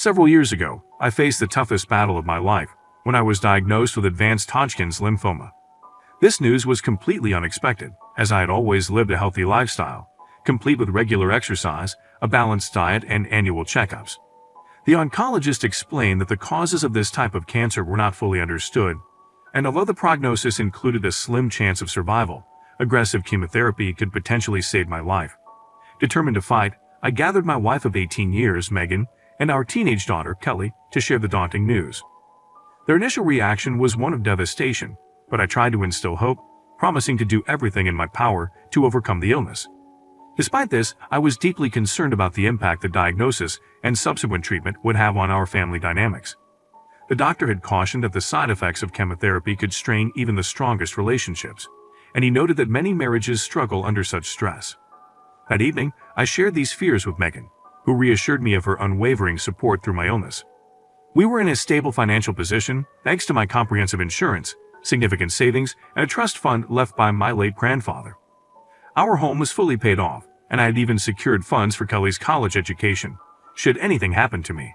Several years ago, I faced the toughest battle of my life when I was diagnosed with advanced Hodgkin's lymphoma. This news was completely unexpected, as I had always lived a healthy lifestyle, complete with regular exercise, a balanced diet, and annual checkups. The oncologist explained that the causes of this type of cancer were not fully understood, and although the prognosis included a slim chance of survival, aggressive chemotherapy could potentially save my life. Determined to fight, I gathered my wife of 18 years, Megan, and our teenage daughter, Kelly, to share the daunting news. Their initial reaction was one of devastation, but I tried to instill hope, promising to do everything in my power to overcome the illness. Despite this, I was deeply concerned about the impact the diagnosis and subsequent treatment would have on our family dynamics. The doctor had cautioned that the side effects of chemotherapy could strain even the strongest relationships, and he noted that many marriages struggle under such stress. That evening, I shared these fears with Megan, who reassured me of her unwavering support through my illness. We were in a stable financial position thanks to my comprehensive insurance, significant savings, and a trust fund left by my late grandfather. Our home was fully paid off, and I had even secured funds for Kelly's college education, should anything happen to me.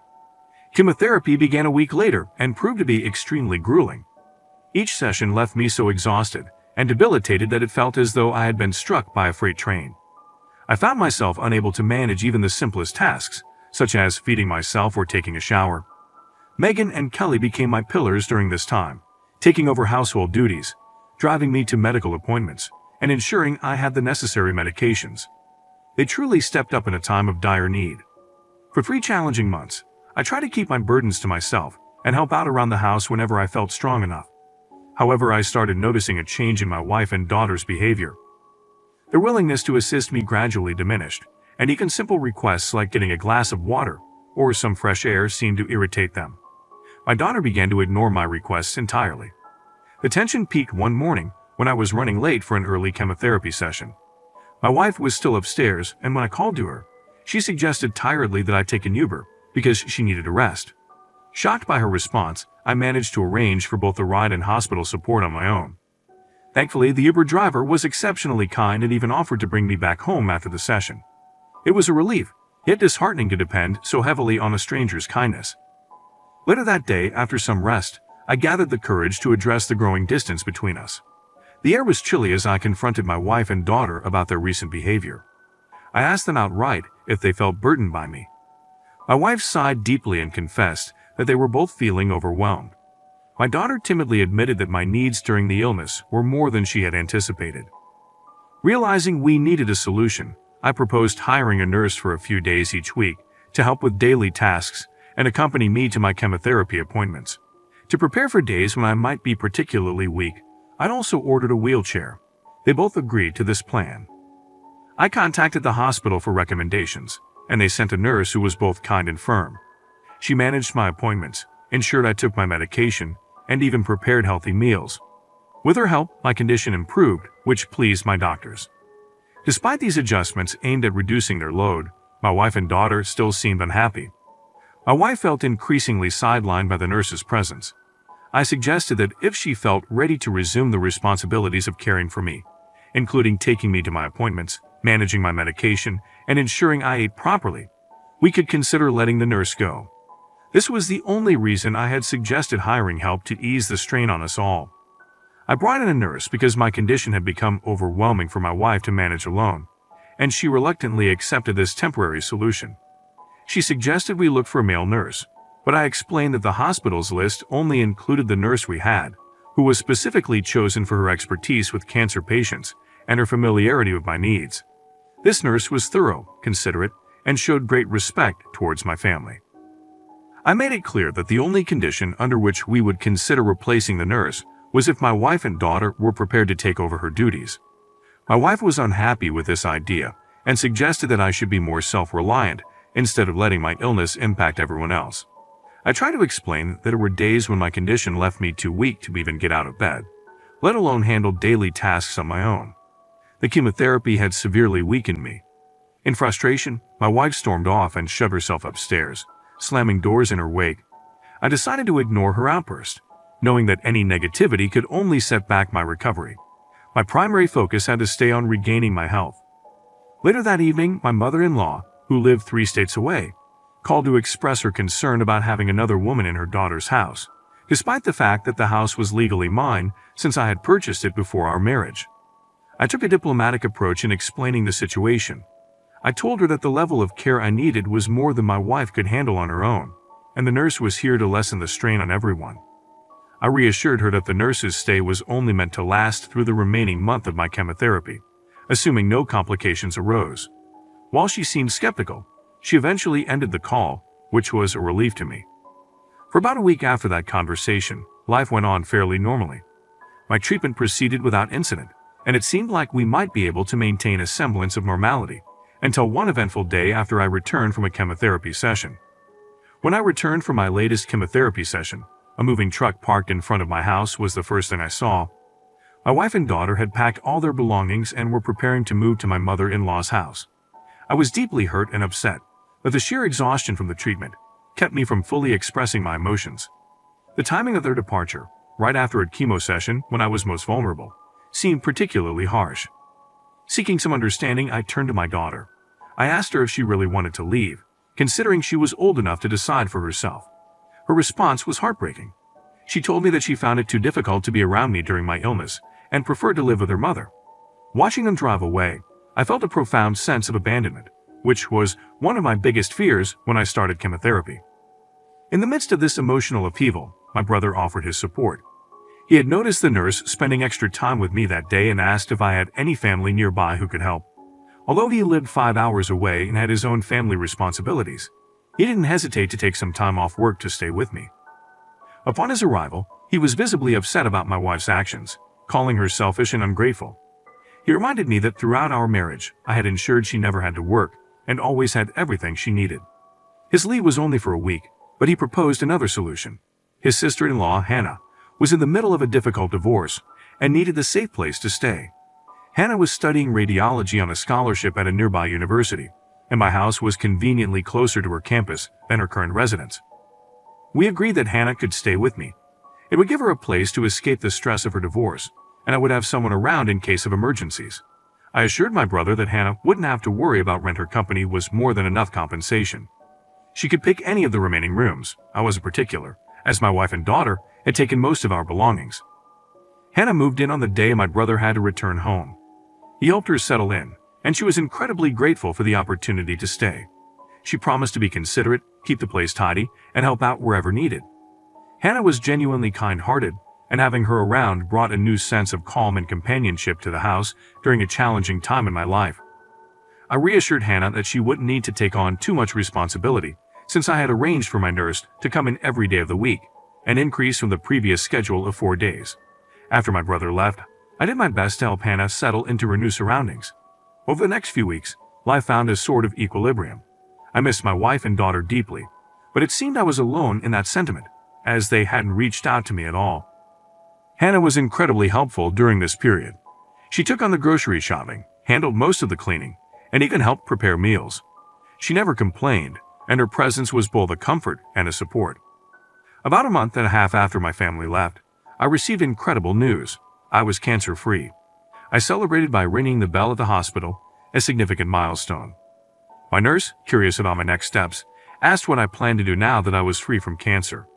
Chemotherapy began a week later and proved to be extremely grueling. Each session left me so exhausted and debilitated that it felt as though I had been struck by a freight train. I found myself unable to manage even the simplest tasks, such as feeding myself or taking a shower. Megan and Kelly became my pillars during this time, taking over household duties, driving me to medical appointments, and ensuring I had the necessary medications. They truly stepped up in a time of dire need. For 3 challenging months, I tried to keep my burdens to myself and help out around the house whenever I felt strong enough. However, I started noticing a change in my wife and daughter's behavior. Their willingness to assist me gradually diminished, and even simple requests like getting a glass of water or some fresh air seemed to irritate them. My daughter began to ignore my requests entirely. The tension peaked one morning when I was running late for an early chemotherapy session. My wife was still upstairs, and when I called to her, she suggested tiredly that I take an Uber because she needed a rest. Shocked by her response, I managed to arrange for both a ride and hospital support on my own. Thankfully, the Uber driver was exceptionally kind and even offered to bring me back home after the session. It was a relief, yet disheartening to depend so heavily on a stranger's kindness. Later that day, after some rest, I gathered the courage to address the growing distance between us. The air was chilly as I confronted my wife and daughter about their recent behavior. I asked them outright if they felt burdened by me. My wife sighed deeply and confessed that they were both feeling overwhelmed. My daughter timidly admitted that my needs during the illness were more than she had anticipated. Realizing we needed a solution, I proposed hiring a nurse for a few days each week to help with daily tasks and accompany me to my chemotherapy appointments. To prepare for days when I might be particularly weak, I'd also ordered a wheelchair. They both agreed to this plan. I contacted the hospital for recommendations, and they sent a nurse who was both kind and firm. She managed my appointments, ensured I took my medication, and even prepared healthy meals. With her help, my condition improved, which pleased my doctors. Despite these adjustments aimed at reducing their load, my wife and daughter still seemed unhappy. My wife felt increasingly sidelined by the nurse's presence. I suggested that if she felt ready to resume the responsibilities of caring for me, including taking me to my appointments, managing my medication, and ensuring I ate properly, we could consider letting the nurse go. This was the only reason I had suggested hiring help to ease the strain on us all. I brought in a nurse because my condition had become overwhelming for my wife to manage alone, and she reluctantly accepted this temporary solution. She suggested we look for a male nurse, but I explained that the hospital's list only included the nurse we had, who was specifically chosen for her expertise with cancer patients and her familiarity with my needs. This nurse was thorough, considerate, and showed great respect towards my family. I made it clear that the only condition under which we would consider replacing the nurse was if my wife and daughter were prepared to take over her duties. My wife was unhappy with this idea and suggested that I should be more self-reliant instead of letting my illness impact everyone else. I tried to explain that there were days when my condition left me too weak to even get out of bed, let alone handle daily tasks on my own. The chemotherapy had severely weakened me. In frustration, my wife stormed off and shoved herself upstairs, slamming doors in her wake. I decided to ignore her outburst, knowing that any negativity could only set back my recovery. My primary focus had to stay on regaining my health. Later that evening, my mother-in-law, who lived 3 states away, called to express her concern about having another woman in her daughter's house, despite the fact that the house was legally mine since I had purchased it before our marriage. I took a diplomatic approach in explaining the situation. I told her that the level of care I needed was more than my wife could handle on her own, and the nurse was here to lessen the strain on everyone. I reassured her that the nurse's stay was only meant to last through the remaining month of my chemotherapy, assuming no complications arose. While she seemed skeptical, she eventually ended the call, which was a relief to me. For about a week after that conversation, life went on fairly normally. My treatment proceeded without incident, and it seemed like we might be able to maintain a semblance of normality until one eventful day after I returned from a chemotherapy session. When I returned from my latest chemotherapy session, a moving truck parked in front of my house was the first thing I saw. My wife and daughter had packed all their belongings and were preparing to move to my mother-in-law's house. I was deeply hurt and upset, but the sheer exhaustion from the treatment kept me from fully expressing my emotions. The timing of their departure, right after a chemo session when I was most vulnerable, seemed particularly harsh. Seeking some understanding, I turned to my daughter. I asked her if she really wanted to leave, considering she was old enough to decide for herself. Her response was heartbreaking. She told me that she found it too difficult to be around me during my illness and preferred to live with her mother. Watching them drive away, I felt a profound sense of abandonment, which was one of my biggest fears when I started chemotherapy. In the midst of this emotional upheaval, my brother offered his support. He had noticed the nurse spending extra time with me that day and asked if I had any family nearby who could help. Although he lived 5 hours away and had his own family responsibilities, he didn't hesitate to take some time off work to stay with me. Upon his arrival, he was visibly upset about my wife's actions, calling her selfish and ungrateful. He reminded me that throughout our marriage, I had ensured she never had to work and always had everything she needed. His leave was only for a week, but he proposed another solution. His sister-in-law, Hannah, was in the middle of a difficult divorce and needed a safe place to stay. Hannah was studying radiology on a scholarship at a nearby university, and my house was conveniently closer to her campus than her current residence. We agreed that Hannah could stay with me. It would give her a place to escape the stress of her divorce, and I would have someone around in case of emergencies. I assured my brother that Hannah wouldn't have to worry about rent. Her company was more than enough compensation. She could pick any of the remaining rooms. I wasn't particular, as my wife and daughter had taken most of our belongings. Hannah moved in on the day my brother had to return home. He helped her settle in, and she was incredibly grateful for the opportunity to stay. She promised to be considerate, keep the place tidy, and help out wherever needed. Hannah was genuinely kind-hearted, and having her around brought a new sense of calm and companionship to the house during a challenging time in my life. I reassured Hannah that she wouldn't need to take on too much responsibility, since I had arranged for my nurse to come in every day of the week, an increase from the previous schedule of 4 days. After my brother left, I did my best to help Hannah settle into her new surroundings. Over the next few weeks, life found a sort of equilibrium. I missed my wife and daughter deeply, but it seemed I was alone in that sentiment, as they hadn't reached out to me at all. Hannah was incredibly helpful during this period. She took on the grocery shopping, handled most of the cleaning, and even helped prepare meals. She never complained, and her presence was both a comfort and a support. About a month and a half after my family left, I received incredible news. I was cancer-free. I celebrated by ringing the bell at the hospital, a significant milestone. My nurse, curious about my next steps, asked what I planned to do now that I was free from cancer.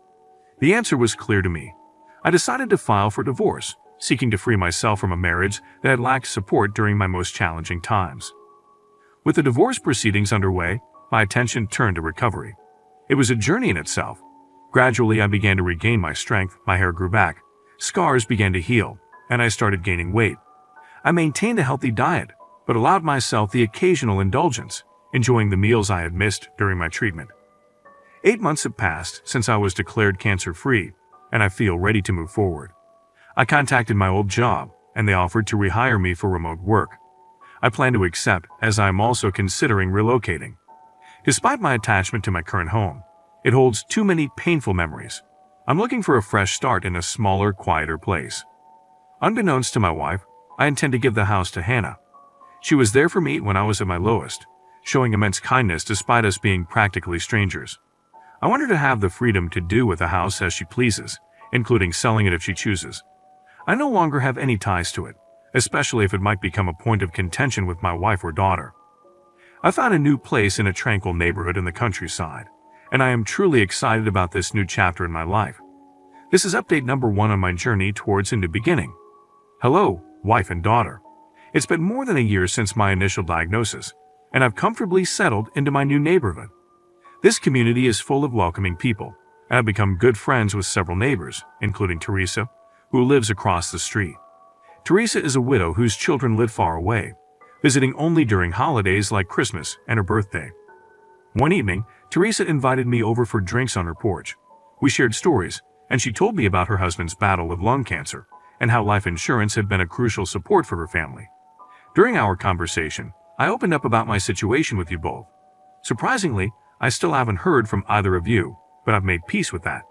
The answer was clear to me. I decided to file for divorce, seeking to free myself from a marriage that had lacked support during my most challenging times. With the divorce proceedings underway, my attention turned to recovery. It was a journey in itself. Gradually, I began to regain my strength, my hair grew back, scars began to heal, and I started gaining weight. I maintained a healthy diet, but allowed myself the occasional indulgence, enjoying the meals I had missed during my treatment. 8 months have passed since I was declared cancer-free, and I feel ready to move forward. I contacted my old job, and they offered to rehire me for remote work. I plan to accept, as I am also considering relocating. Despite my attachment to my current home, it holds too many painful memories. I'm looking for a fresh start in a smaller, quieter place. Unbeknownst to my wife, I intend to give the house to Hannah. She was there for me when I was at my lowest, showing immense kindness despite us being practically strangers. I want her to have the freedom to do with the house as she pleases, including selling it if she chooses. I no longer have any ties to it, especially if it might become a point of contention with my wife or daughter. I found a new place in a tranquil neighborhood in the countryside, and I am truly excited about this new chapter in my life. This is update number 1 on my journey towards a new beginning. Hello, wife and daughter. It's been more than a year since my initial diagnosis, and I've comfortably settled into my new neighborhood. This community is full of welcoming people, and I've become good friends with several neighbors, including Teresa, who lives across the street. Teresa is a widow whose children live far away, visiting only during holidays like Christmas and her birthday. One evening, Teresa invited me over for drinks on her porch. We shared stories, and she told me about her husband's battle with lung cancer and how life insurance had been a crucial support for her family. During our conversation, I opened up about my situation with you both. Surprisingly, I still haven't heard from either of you, but I've made peace with that.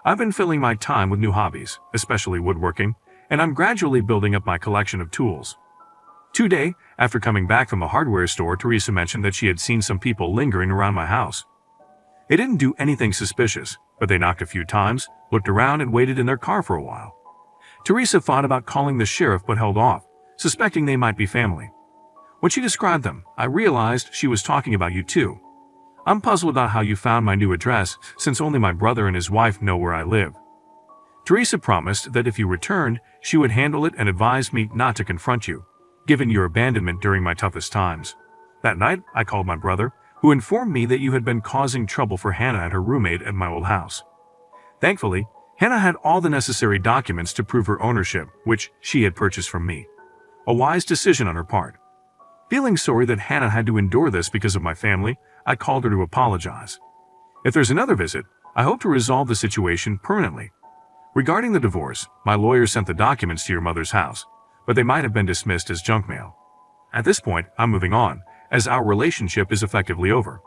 I've been filling my time with new hobbies, especially woodworking, and I'm gradually building up my collection of tools. Today, after coming back from a hardware store, Teresa mentioned that she had seen some people lingering around my house. They didn't do anything suspicious, but they knocked a few times, looked around, and waited in their car for a while. Teresa thought about calling the sheriff but held off, suspecting they might be family. When she described them, I realized she was talking about you too. I'm puzzled about how you found my new address, since only my brother and his wife know where I live. Teresa promised that if you returned, she would handle it and advised me not to confront you, given your abandonment during my toughest times. That night, I called my brother, who informed me that you had been causing trouble for Hannah and her roommate at my old house. Thankfully, Hannah had all the necessary documents to prove her ownership, which she had purchased from me. A wise decision on her part. Feeling sorry that Hannah had to endure this because of my family, I called her to apologize. If there's another visit, I hope to resolve the situation permanently. Regarding the divorce, my lawyer sent the documents to your mother's house, but they might have been dismissed as junk mail. At this point, I'm moving on, as our relationship is effectively over.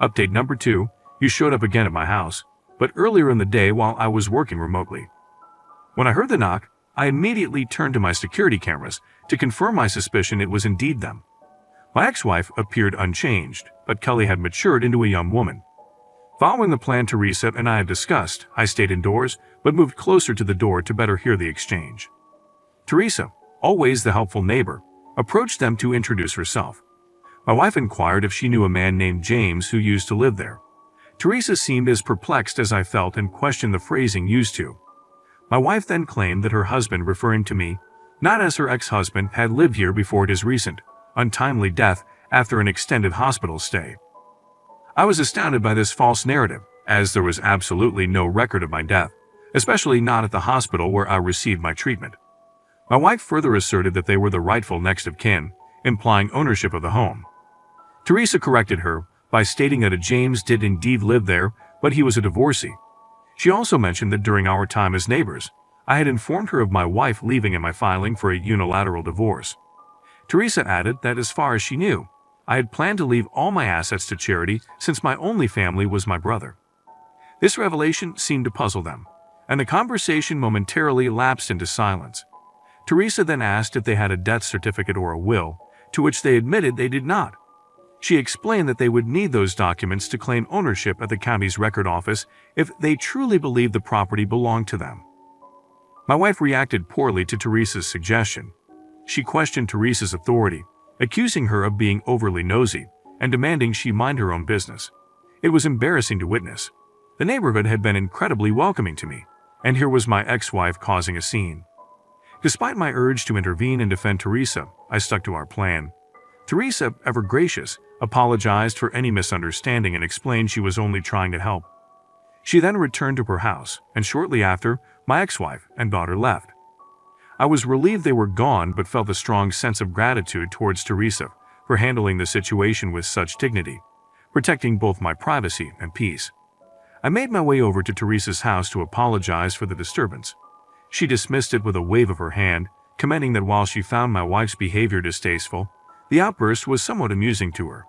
Update number 2, you showed up again at my house, but earlier in the day while I was working remotely. When I heard the knock, I immediately turned to my security cameras to confirm my suspicion it was indeed them. My ex-wife appeared unchanged, but Kelly had matured into a young woman. Following the plan Teresa and I had discussed, I stayed indoors, but moved closer to the door to better hear the exchange. Teresa, always the helpful neighbor, approached them to introduce herself. My wife inquired if she knew a man named James who used to live there. Teresa seemed as perplexed as I felt and questioned the phrasing used to. My wife then claimed that her husband, referring to me, not as her ex-husband, had lived here before his recent, untimely death after an extended hospital stay. I was astounded by this false narrative, as there was absolutely no record of my death, especially not at the hospital where I received my treatment. My wife further asserted that they were the rightful next of kin, implying ownership of the home. Teresa corrected her by stating that a James did indeed live there, but he was a divorcee. She also mentioned that during our time as neighbors, I had informed her of my wife leaving and my filing for a unilateral divorce. Teresa added that as far as she knew, I had planned to leave all my assets to charity since my only family was my brother. This revelation seemed to puzzle them, and the conversation momentarily lapsed into silence. Teresa then asked if they had a death certificate or a will, to which they admitted they did not. She explained that they would need those documents to claim ownership at the county's record office if they truly believed the property belonged to them. My wife reacted poorly to Teresa's suggestion. She questioned Teresa's authority, accusing her of being overly nosy and demanding she mind her own business. It was embarrassing to witness. The neighborhood had been incredibly welcoming to me, and here was my ex-wife causing a scene. Despite my urge to intervene and defend Teresa, I stuck to our plan. Teresa, ever gracious, apologized for any misunderstanding and explained she was only trying to help. She then returned to her house, and shortly after, my ex-wife and daughter left. I was relieved they were gone, but felt a strong sense of gratitude towards Teresa for handling the situation with such dignity, protecting both my privacy and peace. I made my way over to Teresa's house to apologize for the disturbance. She dismissed it with a wave of her hand, commenting that while she found my wife's behavior distasteful, the outburst was somewhat amusing to her.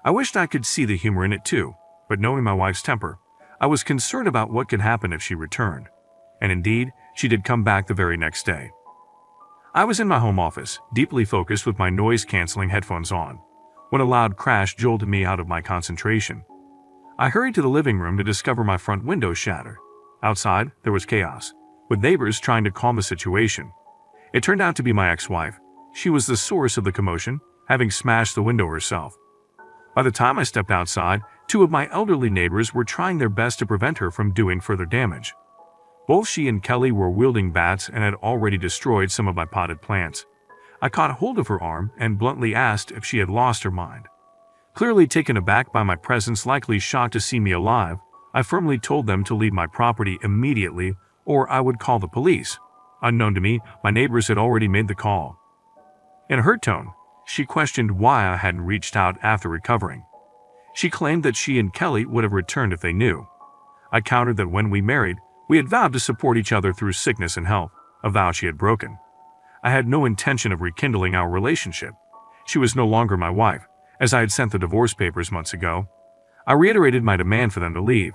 I wished I could see the humor in it too, but knowing my wife's temper, I was concerned about what could happen if she returned. And indeed, she did come back the very next day. I was in my home office, deeply focused with my noise-canceling headphones on, when a loud crash jolted me out of my concentration. I hurried to the living room to discover my front window shattered. Outside, there was chaos, with neighbors trying to calm the situation. It turned out to be my ex-wife. She was the source of the commotion, having smashed the window herself. By the time I stepped outside, Two of my elderly neighbors were trying their best to prevent her from doing further damage. Both she and Kelly were wielding bats and had already destroyed some of my potted plants. I caught hold of her arm and bluntly asked if she had lost her mind. Clearly taken aback by my presence, likely shocked to see me alive, I firmly told them to leave my property immediately or I would call the police. Unknown to me, my neighbors had already made the call. In her tone, she questioned why I hadn't reached out after recovering. She claimed that she and Kelly would have returned if they knew. I countered that when we married, we had vowed to support each other through sickness and health, a vow she had broken. I had no intention of rekindling our relationship. She was no longer my wife, as I had sent the divorce papers months ago. I reiterated my demand for them to leave.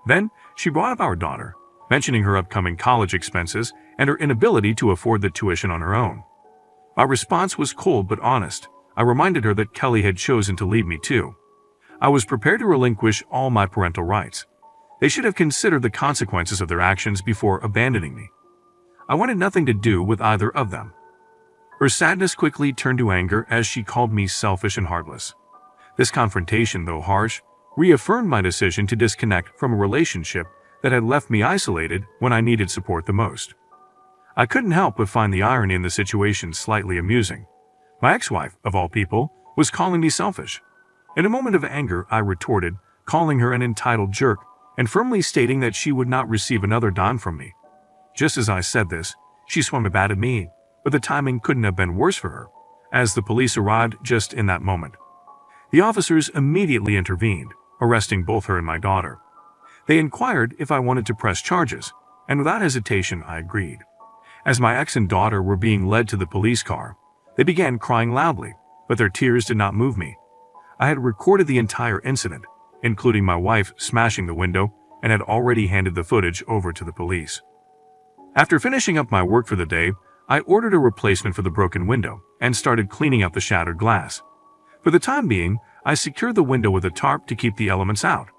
Then, she brought up our daughter, mentioning her upcoming college expenses and her inability to afford the tuition on her own. My response was cold but honest. I reminded her that Kelly had chosen to leave me too. I was prepared to relinquish all my parental rights. They should have considered the consequences of their actions before abandoning me. I wanted nothing to do with either of them. Her sadness quickly turned to anger as she called me selfish and heartless. This confrontation, though harsh, reaffirmed my decision to disconnect from a relationship that had left me isolated when I needed support the most. I couldn't help but find the irony in the situation slightly amusing. My ex-wife, of all people, was calling me selfish. In a moment of anger, I retorted, calling her an entitled jerk and firmly stating that she would not receive another dime from me. Just as I said this, she swung a bat at me, but the timing couldn't have been worse for her, as the police arrived just in that moment. The officers immediately intervened, arresting both her and my daughter. They inquired if I wanted to press charges, and without hesitation I agreed. As my ex and daughter were being led to the police car, they began crying loudly, but their tears did not move me. I had recorded the entire incident, including my wife smashing the window, and had already handed the footage over to the police. After finishing up my work for the day, I ordered a replacement for the broken window and started cleaning up the shattered glass. For the time being, I secured the window with a tarp to keep the elements out.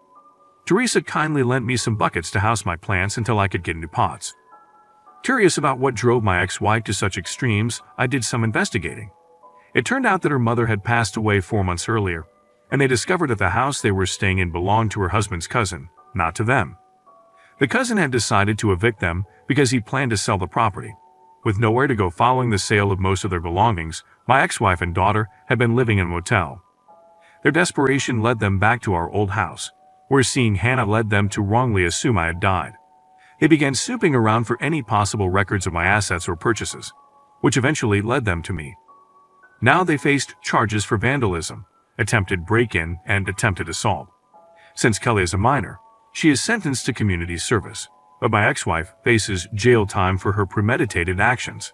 Teresa kindly lent me some buckets to house my plants until I could get into pots. Curious about what drove my ex-wife to such extremes, I did some investigating. It turned out that her mother had passed away 4 months earlier, and they discovered that the house they were staying in belonged to her husband's cousin, not to them. The cousin had decided to evict them because he planned to sell the property. With nowhere to go following the sale of most of their belongings, my ex-wife and daughter had been living in a motel. Their desperation led them back to our old house, where seeing Hannah led them to wrongly assume I had died. They began snooping around for any possible records of my assets or purchases, which eventually led them to me. Now they faced charges for vandalism, attempted break-in, and attempted assault. Since Kelly is a minor, she is sentenced to community service, but my ex-wife faces jail time for her premeditated actions.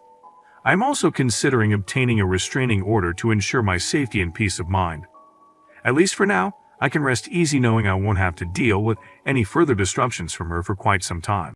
I am also considering obtaining a restraining order to ensure my safety and peace of mind. At least for now, I can rest easy knowing I won't have to deal with any further disruptions from her for quite some time.